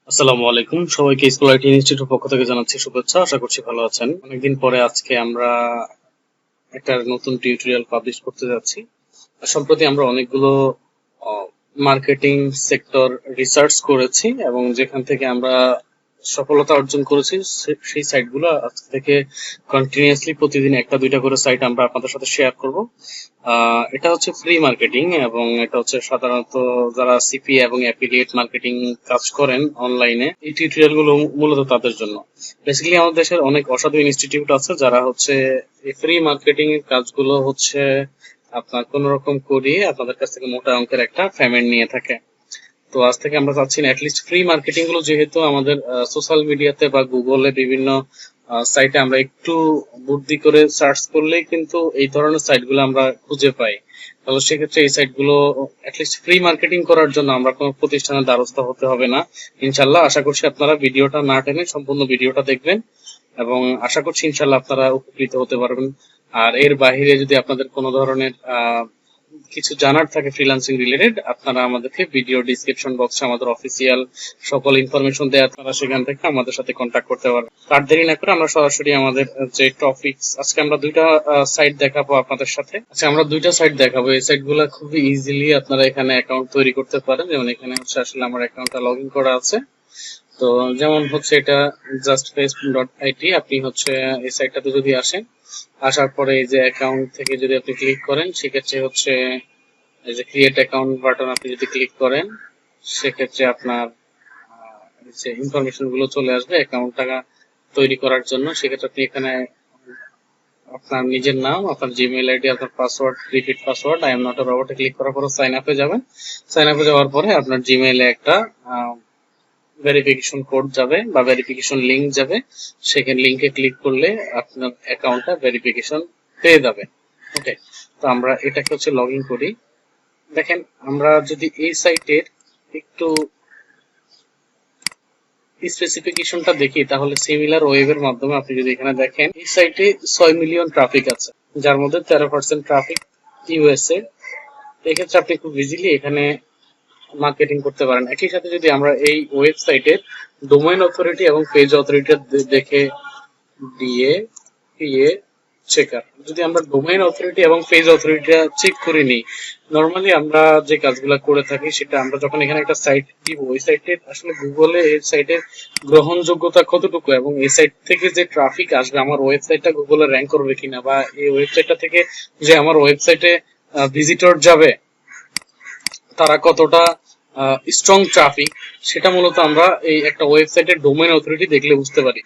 আসসালামু আলাইকুম, সবাইকে স্কুল আইটি ইনস্টিটিউটের পক্ষ থেকে জানাচ্ছি শুভেচ্ছা। আশা করছি ভালো আছেন। অনেকদিন পরে আজকে আমরা একটা নতুন টিউটোরিয়াল পাবলিশ করতে যাচ্ছি। সম্প্রতি আমরা অনেকগুলো মার্কেটিং সেক্টর রিসার্চ করেছি এবং যেখান থেকে আমরা সফলতা অর্জন করেছি সেই সাইটগুলো আজ থেকে কন্টিনিউয়াসলি প্রতিদিন একটা দুইটা করে সাইট আমরা আপনাদের সাথে শেয়ার করব। এটা হচ্ছে ফ্রি মার্কেটিং এবং এটা হচ্ছে সাধারণত যারা সিপিএ এবং অ্যাফিলিয়েট মার্কেটিং কাজ করেন অনলাইনে, এই টিউটোরিয়াল গুলো মূলত তাদের জন্য। বেসিক্যালি আমাদের দেশের অনেক অসাধু ইনস্টিটিউট আছে যারা হচ্ছে এই ফ্রি মার্কেটিং এর কাজগুলো হচ্ছে আপনার কোন রকম করিয়ে আপনাদের কাছ থেকে মোটা অঙ্কের একটা পেমেন্ট নিয়ে থাকে। তো আজ থেকে আমরা চাচ্ছি না, অ্যাটলিস্ট ফ্রি মার্কেটিং গুলো যেহেতু আমাদের সোশ্যাল মিডিয়াতে বা গুগলে বিভিন্ন সাইটে আমরা একটু বুদ্ধি করে সার্চ করলেই কিন্তু এই ধরনের সাইটগুলো আমরা খুঁজে পাই। তাহলে সেক্ষেত্রে এই সাইটগুলো অ্যাটলিস্ট ফ্রি মার্কেটিং করার জন্য আমরা কোনো প্রতিষ্ঠানের দ্বারস্থ হতে হবে না ইনশাল্লাহ। আশা করছি আপনারা ভিডিওটা না টেনে সম্পূর্ণ ভিডিওটা দেখবেন এবং আশা করছি ইনশাল্লাহ আপনারা উপকৃত হতে পারবেন। আর এর বাইরে যদি আপনাদের কোনো ধরনের কিছু জানার থাকে ফ্রিল্যান্সিং রিলেটেড, আপনারা আমাদেরকে ভিডিও ডিসক্রিপশন বক্সে আমাদের অফিসিয়াল সকল ইনফরমেশন দেওয়া, আপনারা সেখান থেকে আমাদের সাথে কন্ট্যাক্ট করতে পারবেন। তার দেরি না করে আমরা সরাসরি আমাদের যে টপিকস, আজকে আমরা দুইটা সাইট দেখাবো আপনাদের সাথে। আচ্ছা, আমরা দুইটা সাইট দেখাবো। এই সাইটগুলো খুবই ইজিলি আপনারা এখানে অ্যাকাউন্ট তৈরি করতে পারেন। যেমন এখানে হচ্ছে আসলে আমার অ্যাকাউন্টটা লগ ইন করা আছে। তো যেমন হচ্ছে এটা justface.it, আপনি হচ্ছে এই সাইটটাতে যদি আসেন, আসার পরে এই যে অ্যাকাউন্ট থেকে যদি আপনি ক্লিক করেন, সেক্ষেত্রে হচ্ছে এই যে ক্রিয়েট অ্যাকাউন্ট বাটন আপনি যদি ক্লিক করেন, সেক্ষেত্রে আপনার যে ইনফরমেশন গুলো চলে আসবে অ্যাকাউন্টটা তৈরি করার জন্য। সেক্ষেত্রে আপনি এখানে আপনার নিজের নাম, আপনার জিমেইল আইডি, আপনার password, repeat password, I am not a রোবটে ক্লিক করার পরে সাইন আপে যাবেন। সাইন আপে যাওয়ার পরে আপনার জিমেইলে একটা ভেরিফিকেশন কোড যাবে বা ভেরিফিকেশন লিংক যাবে। সেখানে লিংকে ক্লিক করলে আপনার অ্যাকাউন্টটা ভেরিফিকেশন পেয়ে যাবে। ওকে, তো আমরা এটাকে হচ্ছে লগ ইন করি। দেখেন, আমরা যদি এই সাইটের একটু স্পেসিফিকেশনটা দেখি, তাহলে সিমিলার ওয়েবের মাধ্যমে আপনি যদি এখানে দেখেন, এই সাইটে 6 মিলিয়ন ট্রাফিক আছে, যার মধ্যে 13% ট্রাফিক ইউএসএ। এক্ষেত্রে আপনি খুব ইজিলি এখানে মার্কেটিং করতে পারেন। একই সাথে যদি আমরা এই ওয়েবসাইটের ডোমেইন অথরিটি এবং পেজ অথরিটি দেখে দিয়ে চেকার, যদি আমরা ডোমেইন অথরিটি এবং পেজ অথরিটিটা চেক করে নিই, নর্মালি আমরা যে কাজগুলো করে থাকি সেটা আমরা যখন এখানে একটা সাইট দিব, ওই সাইটের আসলে গুগলে এই সাইটের গ্রহণযোগ্যতা কতটুকু এবং এই সাইট থেকে যে ট্রাফিক আসবে আমার ওয়েবসাইটটা গুগলে র্যাঙ্ক করবে কিনা, বা এই ওয়েবসাইটটা থেকে যে আমার ওয়েবসাইটে ভিজিটর যাবে তারা কতটা স্ট্রং ট্রাফিক, সেটা মূলত আমরা এই একটা ওয়েবসাইটের ডোমেইন অথরিটি দেখলে বুঝতে পারি।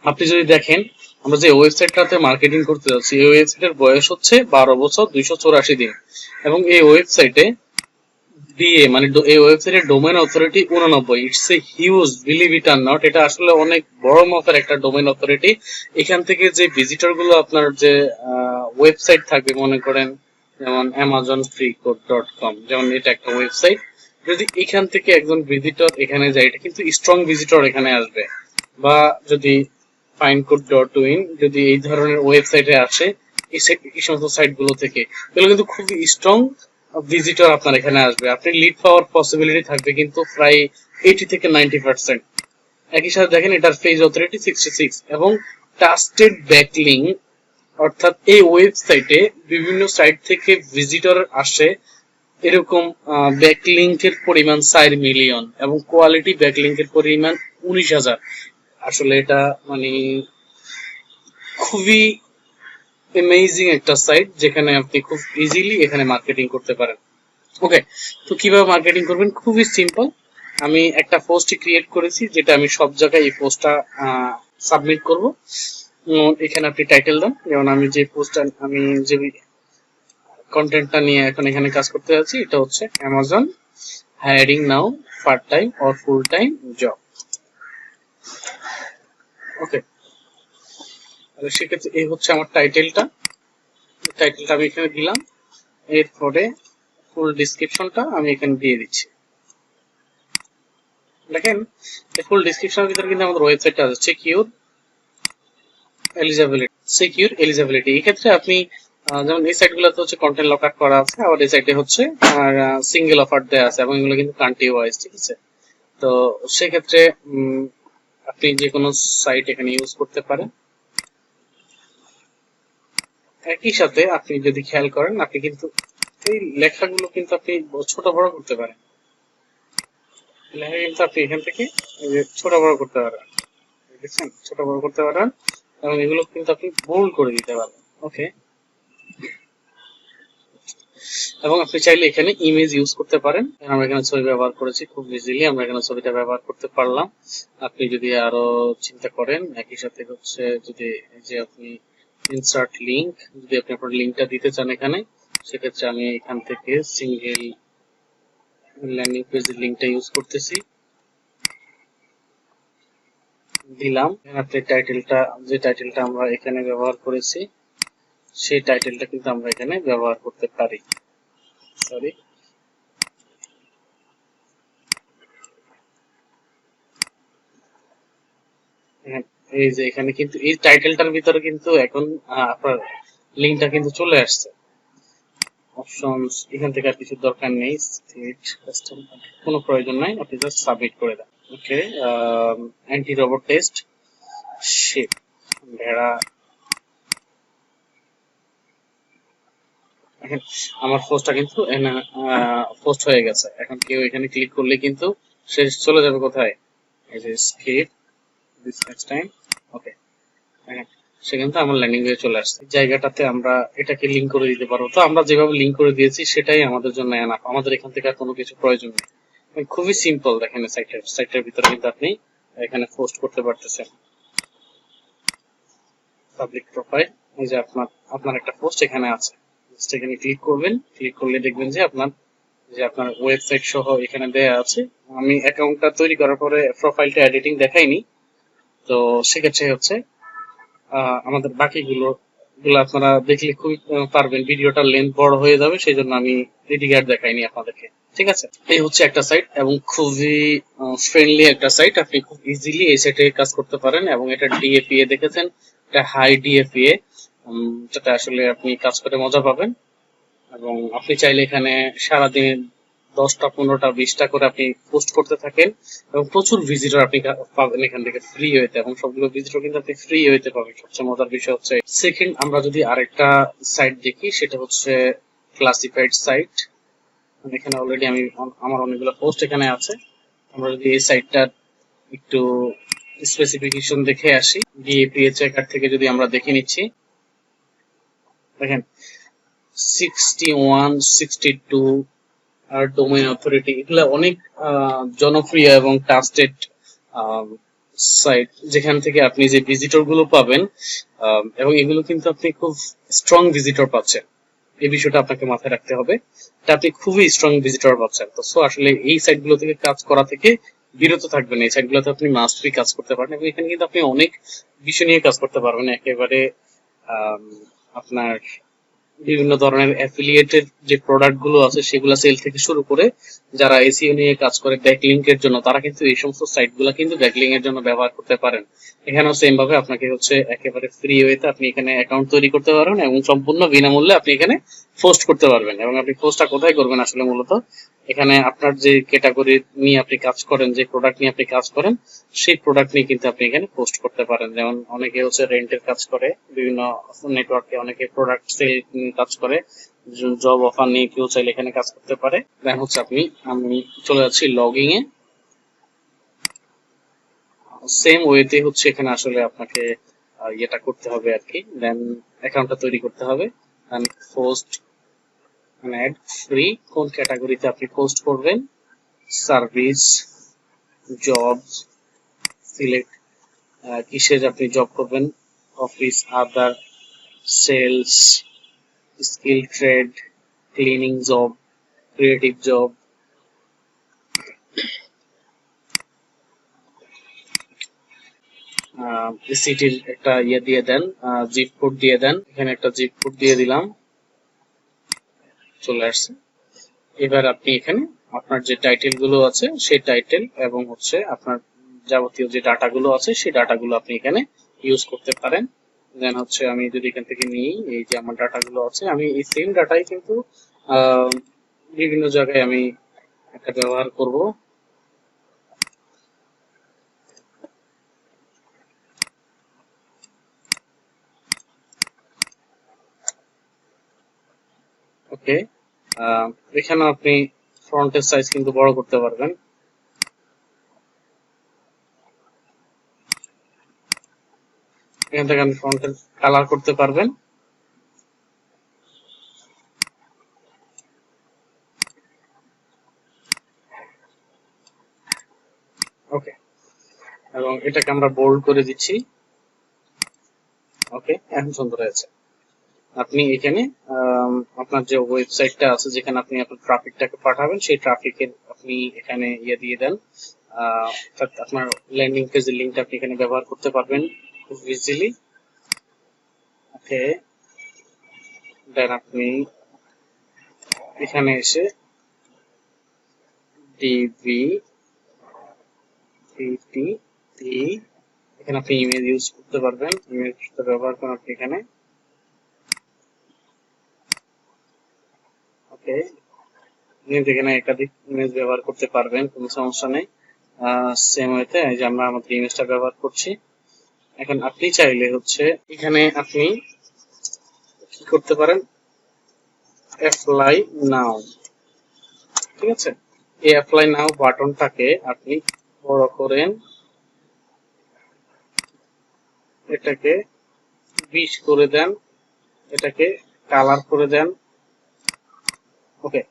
আপনি যদি দেখেন, আমরা যে ওয়েবসাইটটাতে মার্কেটিং করতে যাচ্ছি, এই ওয়েবসাইটের বয়স হচ্ছে 12 বছর 284 দিন এবং এই ওয়েবসাইটে ডিএ মানে এই ওয়েবসাইটের domain authority 89। It's a huge, believe it are not, এটা আসলে অনেক বড় মাপের একটা ডোমেইন অথরিটি। এখান থেকে যে ভিজিটর গুলো আপনার যে ওয়েবসাইট থাকবে, মনে করেন যেমন amazonfreecode.com, যেমন এটা একটা ওয়েবসাইট, যদি এখান থেকে একজন ভিজিটর এখানে যায়, এটা কিন্তু স্ট্রং ভিজিটর এখানে আসবে। বা যদি findcode.in, যদি এই ধরনের ওয়েবসাইটে আসে, এই সমস্ত সাইট গুলো থেকে, এগুলো কিন্তু খুবই স্ট্রং ভিজিটর আপনার এখানে আসবে। আপনি লিড পাওয়ার পসিবিলিটি থাকবে কিন্তু প্রায় 80 থেকে 90%। একই সাথে দেখেন এটার পেজ অথরিটি 66 এবং ট্রাস্টেড ব্যাকলিং, অর্থাৎ এই ওয়েবসাইটে বিভিন্ন সাইট থেকে ভিজিটর আসে এরকম ব্যাকলিংকের পরিমাণ 4 মিলিয়ন এবং কোয়ালিটি ব্যাকলিংকের পরিমাণ 19,000। আসলে এটা মানে খুবই অ্যামেজিং একটা সাইট, যেখানে আপনি খুব ইজিলি এখানে মার্কেটিং করতে পারেন। ওকে, তো কিভাবে মার্কেটিং করবেন, খুবই সিম্পল। আমি একটা পোস্ট ক্রিয়েট করেছি, যেটা আমি সব জায়গায় এই পোস্টটা সাবমিট করব। এখানে আপনি টাইটেল দেন, যেমন আমি যে পোস্টটা, আমি যে কন্টেন্টটা নিয়ে এখন এখানে কাজ করতে যাচ্ছি, এটা হচ্ছে Amazon hiring now part time or full time job. Okay, তাহলে সেক্ষেত্রে এই হচ্ছে আমার টাইটেলটা আমি এখানে দিলাম। এরপরে ফুল ডিসক্রিপশনটা আমি এখানে দিয়ে দিচ্ছি। দেখেন, ফুল ডিসক্রিপশনের ভিতরে কিন্তু আমাদের ওয়েবসাইটটা আছে, সিকিউর এলিজিবিলিটি। এই ক্ষেত্রে আপনি যেমন এই সাইটগুলোতে হচ্ছে কন্টেন্ট লক আউট করা আছে, আবার এই সাইটে হচ্ছে সিঙ্গেল অফার দেওয়া আছে এবং এগুলো কিন্তু কান্ট্রি ওয়াইজ, ঠিক আছে। তো সেক্ষেত্রে আপনি যে কোনো সাইট এখানে ইউজ করতে পারেন। একই সাথে আপনি যদি খেয়াল করেন, আপনি কিন্তু এই লেখাগুলো কিন্তু আপনি ছোট বড় করতে পারেন। লেখা কিন্তু আপনি এখান থেকে ছোট বড় করতে পারেন, দেখছেন, ছোট বড় করতে পারেন, এবং এগুলো কিন্তু আপনি বোল্ড করে দিতে পারবেন। ওকে, এবং আপনি চাইলে এখানে ইমেজ ইউজ করতে পারেন। আমরা এখানে ছবি ব্যবহার করেছি, খুব ইজিলি আমরা এখানে ছবিটা ব্যবহার করতে পারলাম। আপনি যদি আরো চিন্তা করেন, একই সাথে হচ্ছে যদি যে আপনি ইনসার্ট লিংক, যদি আপনি আপনার লিংকটা দিতে চান এখানে, সেক্ষেত্রে আমি এখান থেকে সিঙ্গেল ল্যান্ডিং পেজের লিংকটা ইউজ করতেছি, দিলাম। আপনি টাইটেলটা, যে টাইটেলটা আমরা এখানে ব্যবহার করেছি সেই টাইটেলটা কিন্তু আমরা এখানে ব্যবহার করতে পারি। সরি, এই যে এখানে কিন্তু এই টাইটেলটার ভিতরে কিন্তু এখন আপনার লিংকটা কিন্তু চলে আসছে। অপশনস এখান থেকে আর কিছু দরকার নেই, স্টেট কাস্টম কোনো প্রয়োজন নাই, আপনি জাস্ট সাবমিট করে দেন। ওকে, অ্যান্টি রোবট টেস্ট শিপ ভেড়া। এখন আমার পোস্টটা কিন্তু পোস্ট হয়ে গেছে। এখন কেউ এখানে ক্লিক করলে কিন্তু সে চলে যাবে কোথায়, এই যে স্কিপ দিস নেক্সট টাইম। ওকে, সে কিন্তু আমার ল্যান্ডিং পেজে চলে আসছে। জায়গাটাতে আমরা এটাকে লিংক করে দিতে পারবো। তো আমরা যেভাবে লিংক করে দিয়েছি সেটাই আমাদের জন্য এনাফ, আমাদের এখান থেকে আর কোনো কিছু প্রয়োজন নেই। খুবই সিম্পল, দেখেন সাইটের ভিতরে কিন্তু আপনি এখানে পোস্ট করতে পারতেছেন। পাবলিক প্রোফাইল, এই যে আপনার একটা পোস্ট এখানে আছে, এখানে ক্লিক করবেন, ক্লিক করলে দেখবেন যে আপনার ওয়েবসাইট সহ এখানে দেয়া আছে। আমি অ্যাকাউন্টটা তৈরি করার পরে প্রোফাইলটা এডিটিং দেখাইনি, তো সেক্ষেত্রে হচ্ছে আমাদের বাকিগুলো আপনারা দেখলে খুবই পারবেন। ভিডিওটার লেন্থ বড় হয়ে যাবে, সেই জন্য আমি এদিকে আর দেখাইনি আপনাদেরকে। ঠিক আছে, এই হচ্ছে একটা সাইট এবং খুবই ফ্রেন্ডলি একটা সাইট। আপনি খুব ইজিলি এই সাইটে কাজ করতে পারেন, এবং এটা ডিএপিএ দেখেছেন, এটা হাই ডিএপিএ, যেটা আসলে আপনি কাজ করে মজা পাবেন। এবং আপনি চাইলে এখানে সারাদিন 10টা 15টা 20টা করে আপনি পোস্ট করতে থাকেন, এবং প্রচুর ভিজিটর আপনি পাবেন এখান থেকে ফ্রি হইতে, এবং সবগুলো ভিজিটর কিন্তু আপনি ফ্রি হইতে পাবেন। সবচেয়ে মজার বিষয় হচ্ছে সেকেন্ড, আমরা যদি আরেকটা সাইট দেখি, সেটা হচ্ছে ক্লাসিফাইড সাইট। এখানে অলরেডি আমার অনেকগুলো পোস্ট এখানে আছে। আমরা যদি এই সাইটটার একটু স্পেসিফিকেশন দেখে আসি, ডিএপিএ চেকার থেকে যদি আমরা দেখে নিচ্ছি, দেখেন 61, 62 আর ডোমেইন অথরিটি, এগুলো অনেক জনপ্রিয় এবং ট্রাস্টেড সাইট, যেখান থেকে আপনি যে ভিজিটর গুলো পাবেন, এবং এগুলো কিন্তু আপনি খুব স্ট্রং ভিজিটর পাচ্ছেন। এই বিষয়টা আপনাকে মাথায় রাখতে হবে, এটা আপনি খুবই স্ট্রং ভিজিটর পাচ্ছেন। তো সো আসলে এই সাইট গুলো থেকে কাজ করা থেকে বিরত থাকবেন। এই সাইট গুলোতে আপনি মাস্ট বি কাজ করতে পারেন, এবং এখানে কিন্তু আপনি অনেক বিষয় নিয়ে কাজ করতে পারবেন। একেবারে আপনার বিভিন্ন ধরনের অ্যাফিলিয়েটেড যে প্রোডাক্ট গুলো আছে সেগুলো সেল থেকে শুরু করে যারা এসইও নিয়ে কাজ করে ব্যাকলিংক এর জন্য, তারা কিন্তু এই সমস্ত সাইট গুলা কিন্তু ব্যাকলিংক এর জন্য ব্যবহার করতে পারেন। এখানেও সেম ভাবে আপনাকে হচ্ছে একেবারে ফ্রি ওয়েতে আপনি এখানে অ্যাকাউন্ট তৈরি করতে পারবেন, এবং সম্পূর্ণ বিনামূল্যে আপনি এখানে পোস্ট করতে পারবেন। এবং আপনি পোস্টটা কোথায় করবেন আসলে মূলত এখানে আপনার যে ক্যাটাগরি নিয়ে আপনি কাজ করেন, যে প্রোডাক্ট নিয়ে আপনি কাজ করেন, সেই প্রোডাক্ট নিয়ে কিন্তু আপনি এখানে পোস্ট করতে পারেন। যেমন অনেকে হচ্ছে রেন্টের কাজ করে, বিভিন্ন নেটওয়ার্কে অনেকে প্রোডাক্ট সেল কাজ করে, জব অফার নিয়ে কেউ চাইলে এখানে কাজ করতে পারে। দেন হচ্ছে আমি চলে যাচ্ছি লগইং এ। সেম ওয়েতে হচ্ছে এখানে আসলে আপনাকে ইয়েটা করতে হবে আর কি, দেন অ্যাকাউন্টটা তৈরি করতে হবে, দেন পোস্ট অ্যাড ফ্রি, কোন ক্যাটাগরিতে আপনি পোস্ট করবেন, সার্ভিস, জব, সিলেক্ট কিসের আপনি জব করবেন, office, other, sales, skill trade, cleaning job, creative job, সিটির একটা ইয়ে দিয়ে দেন, জিপ কোড দিয়ে দেন, এখানে একটা জিপ কোড দিয়ে দিলাম, চলে আসছে। এবার আপনি এখানে আপনার যে টাইটেল গুলো আছে সেই টাইটেল এবং হচ্ছে আপনার যাবতীয় যে ডাটা গুলো আছে সেই ডাটা গুলো আপনি এখানে ইউজ করতে পারেন। দেন হচ্ছে আমি যদি এখান থেকে নিই, এই যে আমার ডাটা গুলো আছে, আমি এই সেম ডাটাই কিন্তু বিভিন্ন জায়গায় আমি একটা ব্যবহার করব। ওকে, এখানে আপনি ফন্টের সাইজ কিন্তু বড় করতে পারবেন। এখান থেকে আপনি ফন্টের কালার করতে পারবেন। ওকে, এবং এটাকে আমরা বোল্ড করে দিচ্ছি। ওকে, এখন সুন্দর হয়েছে। আপনি এখানে আপনার যে ওয়েবসাইটটা আছে যেখানে আপনি আপনার ট্রাফিকটাকে পাঠাবেন, সেই ট্রাফিকের আপনি এখানে দিয়ে দেন। আপনার ল্যান্ডিং পেজের লিঙ্কটা আপনি এখানে ব্যবহার করতে পারবেন খুব ইজিলি। ওকে, দেন আপনি এখানে এসে ডিভি এখানে আপনি ইমেজ ইউজ করতে পারবেন। ইমেজটা ব্যবহার করেন আপনি এখানে। ওকে, এখানে একাধিক ইমেজ ব্যবহার করতে পারবেন, কোনো সমস্যা নেই। সেম ওয়েতে যে আমরা আমাদের ইমেজটা ব্যবহার করছি। এখন আপনি চাইলে হচ্ছে এখানে আপনি কি করতে পারেন, অ্যাপ্লাই নাও, ঠিক আছে। এই অ্যাপ্লাই নাও বাটনটাকে আপনি বড় করেন, এটাকে 20 করে দেন, এটাকে কালার করে দেন। ওকে,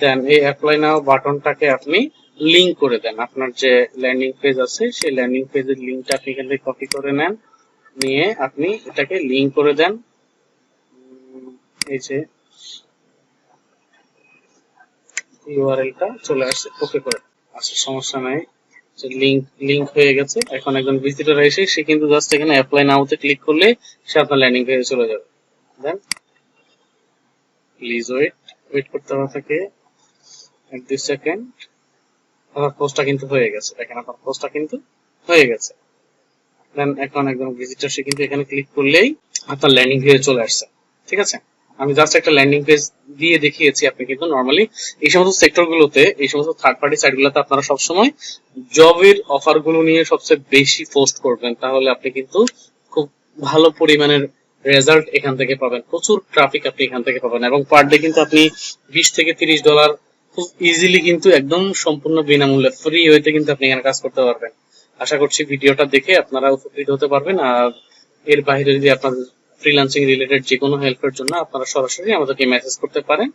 দেন এই অ্যাপ্লাই নাও বাটনটাকে আপনি লিংক করে দেন। আপনার যে ল্যান্ডিং পেজ আছে সেই ল্যান্ডিং পেজের লিংকটা আপনি এখান থেকে কপি করে নেন, নিয়ে আপনি এটাকে লিংক করে দেন। এই যে ইউআরএলটা চলে আসছে, ওকে করে আচ্ছা, সমস্যা নাই। লিংক হয়ে গেছে। এখন একজন ভিজিটর এসে সে কিন্তু জাস্ট এখানে অ্যাপ্লাই নাওতে ক্লিক করলে সে আপনার ল্যান্ডিং পেজে চলে যাবে। দেন প্লিজ ওয়েট করতে হবে থাকে 1-2 সেকেন্ড। আপনার পোস্টটা কিন্তু হয়ে গেছে, দেখেন আপনার পোস্টটা কিন্তু হয়ে গেছে। দেন এখন একজন ভিজিটর সে কিন্তু এখানে ক্লিক করলেই আপনার ল্যান্ডিং পেজে চলে আসছে, ঠিক আছে। আমি জাস্ট একটা ল্যান্ডিং পেজ দিয়ে দেখিয়েছি। আপনি কিন্তু নরমালি এই সমস্ত সেক্টর গুলোতে, এই সমস্ত থার্ড পার্টি সাইট গুলোতে আপনারা সবসময় জবের অফার গুলো নিয়ে সবচেয়ে বেশি পোস্ট করবেন, তাহলে আপনি কিন্তু খুব ভালো পরিমাণের রেজাল্ট এখান থেকে পাবেন, প্রচুর ট্রাফিক আপনি এখান থেকে পাবেন, এবং পার ডে কিন্তু আপনি $20 থেকে $30 খুব ইজিলি কিন্তু একদম সম্পূর্ণ বিনামূল্যে ফ্রি হইতে কিন্তু আপনি এখানে কাজ করতে পারবেন। আশা করছি ভিডিওটা দেখে আপনারা উপকৃত হতে পারবেন। আর এর বাইরে যদি আপনাদের ফ্রিল্যান্সিং রিলেটেড যে কোনো হেল্পের জন্য আপনারা সরাসরি আমাদেরকে মেসেজ করতে পারেন।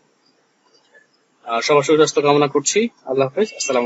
সবার সুস্বাস্থ্য কামনা করছি। আল্লাহ হাফেজ, আসসালামু আলাইকুম।